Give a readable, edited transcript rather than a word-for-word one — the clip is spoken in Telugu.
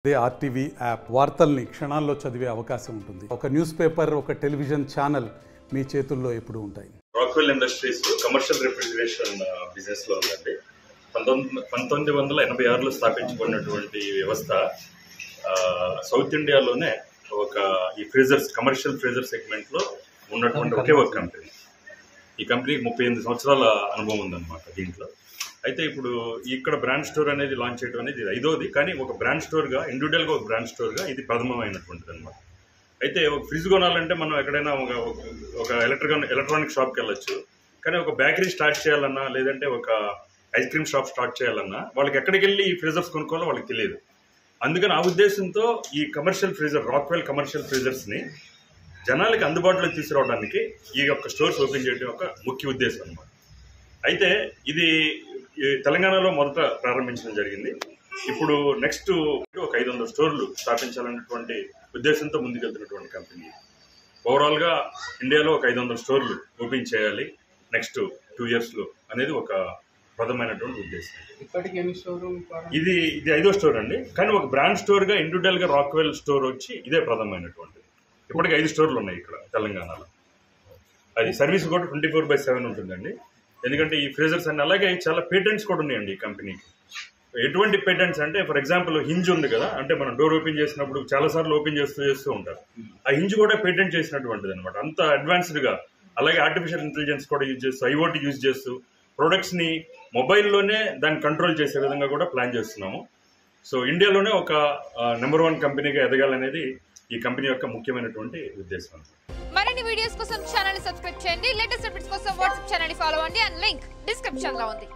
అదే ఆర్టీవీ యాప్ వార్తల్ని క్షణాల్లో చదివే అవకాశం ఉంటుంది. ఒక న్యూస్ పేపర్, ఒక టెలివిజన్ ఛానల్ మీ చేతుల్లో ఎప్పుడూ ఉంటాయి. Rockwell Industries commercial refrigeration business లో ఉందండి. 1986లో స్థాపించబడినటువంటి వ్యవస్థ సౌత్ ఇండియాలోనే ఈ ఫ్రీజర్స్, కమర్షియల్ ఫ్రీజర్ సెగ్మెంట్ లో ఉన్నటువంటి ఒకే ఒక కంపెనీ. ఈ కంపెనీకి 38 సంవత్సరాల అనుభవం ఉందన్నమాట దీంట్లో. అయితే ఇప్పుడు ఇక్కడ బ్రాండ్ స్టోర్ అనేది లాంచ్ చేయడం అనేది ఇది 5వది, కానీ ఒక బ్రాండ్ స్టోర్గా, ఇండివిజువల్గా ఒక బ్రాండ్ స్టోర్గా ఇది ప్రథమమైనటువంటిది అనమాట. అయితే ఒక ఫ్రిడ్జ్ కొనాలంటే మనం ఎక్కడైనా ఒక ఎలక్ట్రానిక్ షాప్కి వెళ్ళొచ్చు, కానీ ఒక బేకరీ స్టార్ట్ చేయాలన్నా, లేదంటే ఒక ఐస్ క్రీమ్ షాప్ స్టార్ట్ చేయాలన్నా వాళ్ళకి ఎక్కడికి వెళ్ళి ఈ ఫ్రీజర్స్ కొనుక్కోవాలో వాళ్ళకి తెలియదు. అందుకని ఆ ఉద్దేశంతో ఈ కమర్షియల్ ఫ్రీజర్, రాక్వెల్ కమర్షియల్ ఫ్రీజర్స్ని జనాలకి అందుబాటులోకి తీసుకురావడానికి ఈ యొక్క స్టోర్స్ ఓపెన్ చేయడం ఒక ముఖ్య ఉద్దేశం అనమాట. అయితే ఇది తెలంగాణలో మొదట ప్రారంభించడం జరిగింది. ఇప్పుడు నెక్స్ట్ ఒక 500 స్టోర్లు స్థాపించాలన్నటువంటి ఉద్దేశంతో ముందుకెళ్తున్నటువంటి కంపెనీ. ఓవరాల్గా ఇండియాలో ఒక 500 స్టోర్లు ఓపెన్ చేయాలి నెక్స్ట్ 2 yearsలో అనేది ఒక ప్రధానమైనటువంటి ఉద్దేశం. ఇది 5వ స్టోర్ అండి, కానీ ఒక బ్రాండ్ స్టోర్గా ఇండివిజువల్గా రాక్వెల్ స్టోర్ వచ్చి ఇదే ప్రధానమైనటువంటిది. ఇప్పటికి 5 స్టోర్లు ఉన్నాయి ఇక్కడ తెలంగాణలో. అది సర్వీస్ కూడా 24/7 ఉంటుందండి. ఎందుకంటే ఈ ఫ్రీజర్స్ అన్ని, అలాగే చాలా పేటెంట్స్ కూడా ఉన్నాయండి ఈ కంపెనీకి. ఎటువంటి పేటెంట్స్ అంటే, ఫర్ ఎగ్జాంపుల్ హింజ్ ఉంది కదా, అంటే మనం డోర్ ఓపెన్ చేసినప్పుడు చాలాసార్లు ఓపెన్ చేస్తూ ఉంటారు. ఆ హింజ్ కూడా పేటెంట్ చేసినటువంటిది అనమాట, అంత అడ్వాన్స్డ్గా. అలాగే ఆర్టిఫిషియల్ ఇంటెలిజెన్స్ కూడా యూజ్ చేస్తూ, ఐఓటీ యూజ్ చేస్తూ ప్రొడక్ట్స్ని మొబైల్లోనే దాన్ని కంట్రోల్ చేసే విధంగా కూడా ప్లాన్ చేస్తున్నాము. సో ఇండియాలోనే ఒక నెంబర్ 1 కంపెనీగా ఎదగాలనేది ఈ కంపెనీ యొక్క ముఖ్యమైనటువంటి ఉద్దేశం. మరిన్ని వీడియోస్ కోసం ఛానల్ ని సబ్స్క్రైబ్ చేయండి. లేటెస్ట్ అప్డేట్స్ కోసం వాట్సాప్ ఛానల్ ని ఫాలో అవ్వండి. అండ్ లింక్ డిస్క్రిప్షన్ లో ఉంది.